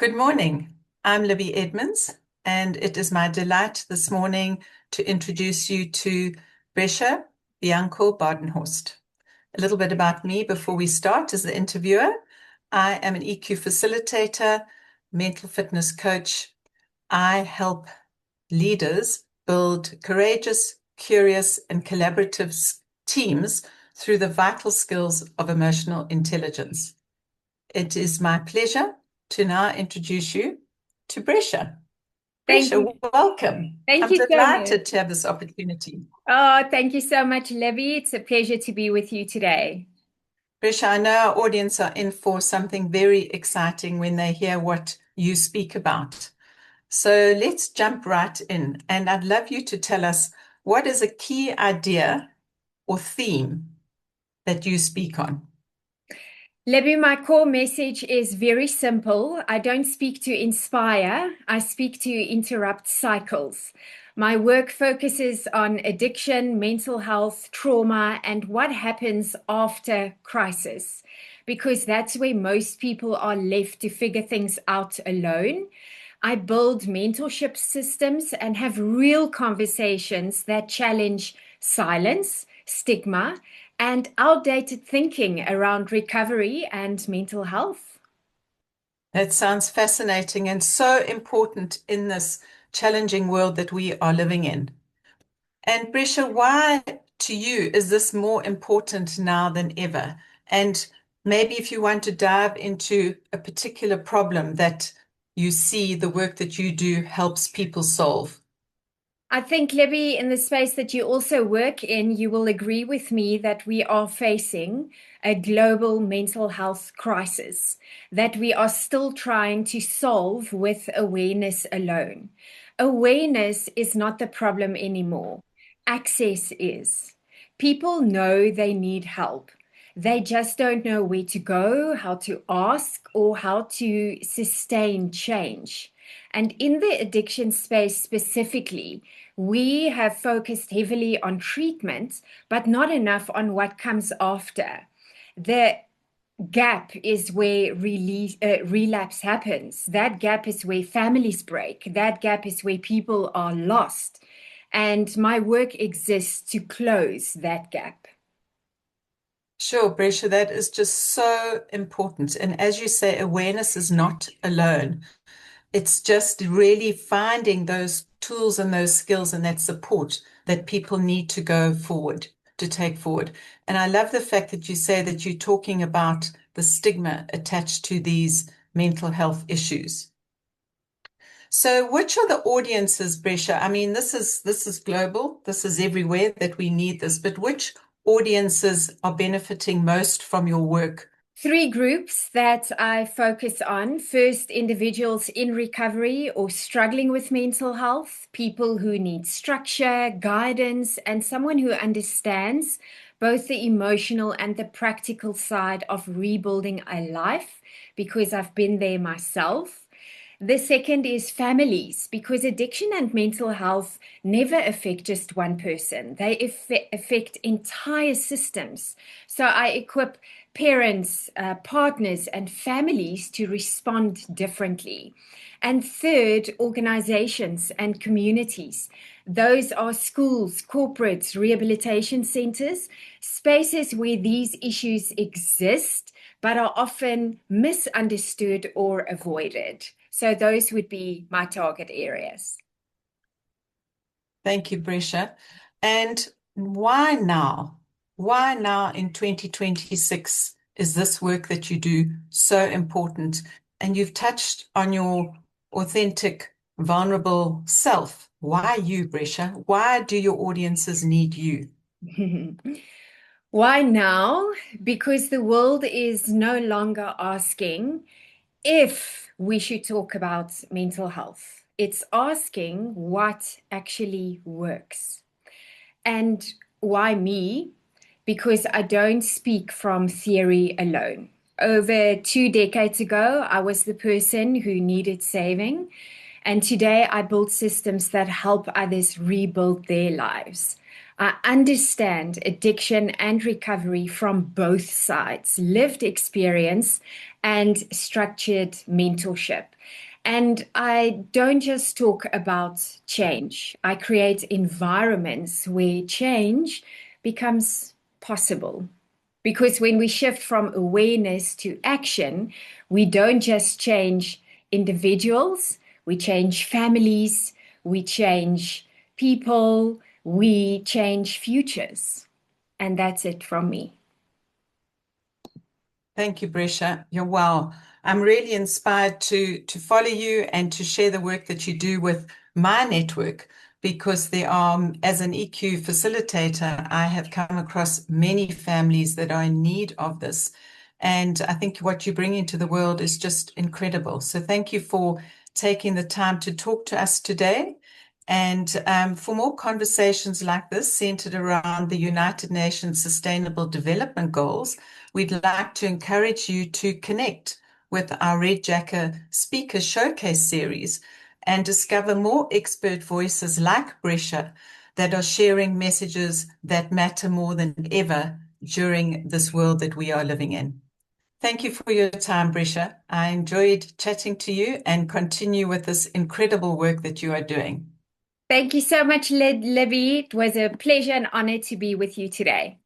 Good morning. I'm Libby Edmonds, and it is my delight this morning to introduce you to Brescia Bianco-Badenhorst. A little bit about me before we start as the interviewer. I am an EQ facilitator, mental fitness coach. I help leaders build courageous, curious, and collaborative teams through the vital skills of emotional intelligence. It is my pleasure to now introduce you to Brescia. Thank Brescia, you. welcome. Thank I'm you so much. delighted to have this opportunity. Oh, thank you so much, Libby. It's a pleasure to be with you today. Brescia, I know our audience are in for something very exciting when they hear what you speak about. So let's jump right in. And I'd love you to tell us what is a key idea or theme that you speak on? Libby, my core message is very simple. I don't speak to inspire, I speak to interrupt cycles. My work focuses on addiction, mental health, trauma, and what happens after crisis, because that's where most people are left to figure things out alone. I build mentorship systems and have real conversations that challenge silence, stigma, and outdated thinking around recovery and mental health. That sounds fascinating and so important in this challenging world that we are living in. And Brescia, why to you is this more important now than ever? And maybe if you want to dive into a particular problem that you see the work that you do helps people solve. I think, Libby, in the space that you also work in, you will agree with me that we are facing a global mental health crisis that we are still trying to solve with awareness alone. Awareness is not the problem anymore. Access is. People know they need help. They just don't know where to go, how to ask, or how to sustain change. And in the addiction space specifically, we have focused heavily on treatment, but not enough on what comes after. The gap is where relapse happens. That gap is where families break. That gap is where people are lost. And my work exists to close that gap. Sure, Brescia, that is just so important. And as you say, awareness is not alone. It's just really finding those tools and those skills and that support that people need to go forward, to take forward. And I love the fact that you say that you're talking about the stigma attached to these mental health issues. So which are the audiences, Brescia? I mean, this is global, this is everywhere that we need this, but which audiences are benefiting most from your work? Three groups that I focus on. First, individuals in recovery or struggling with mental health, people who need structure, guidance, and someone who understands both the emotional and the practical side of rebuilding a life, because I've been there myself. The second is families, because addiction and mental health never affect just one person. They affect entire systems. So I equip parents, partners, and families to respond differently. And third, organizations and communities. Those are schools, corporates, rehabilitation centers, spaces where these issues exist but are often misunderstood or avoided. So those would be my target areas. Thank you, Brescia. And why now? Why now in 2026 is this work that you do so important? And you've touched on your authentic, vulnerable self. Why you, Brescia? Why do your audiences need you? Why now? Because the world is no longer asking if we should talk about mental health. It's asking what actually works. And why me? Because I don't speak from theory alone. Over 2 decades ago, I was the person who needed saving. And today I build systems that help others rebuild their lives. I understand addiction and recovery from both sides, lived experience and structured mentorship. And I don't just talk about change. I create environments where change becomes possible. Because when we shift from awareness to action, we don't just change individuals, we change families, we change people, we change futures. And that's it from me. Thank you, Brescia. You're well. I'm really inspired to follow you and to share the work that you do with my network because there are, as an EQ facilitator, I have come across many families that are in need of this. And I think what you bring into the world is just incredible. So thank you for taking the time to talk to us today. And for more conversations like this centered around the United Nations Sustainable Development Goals, we'd like to encourage you to connect with our Red Jacket Speaker Showcase series and discover more expert voices like Brescia that are sharing messages that matter more than ever during this world that we are living in. Thank you for your time, Brescia. I enjoyed chatting to you and continue with this incredible work that you are doing. Thank you so much, Libby. It was a pleasure and honor to be with you today.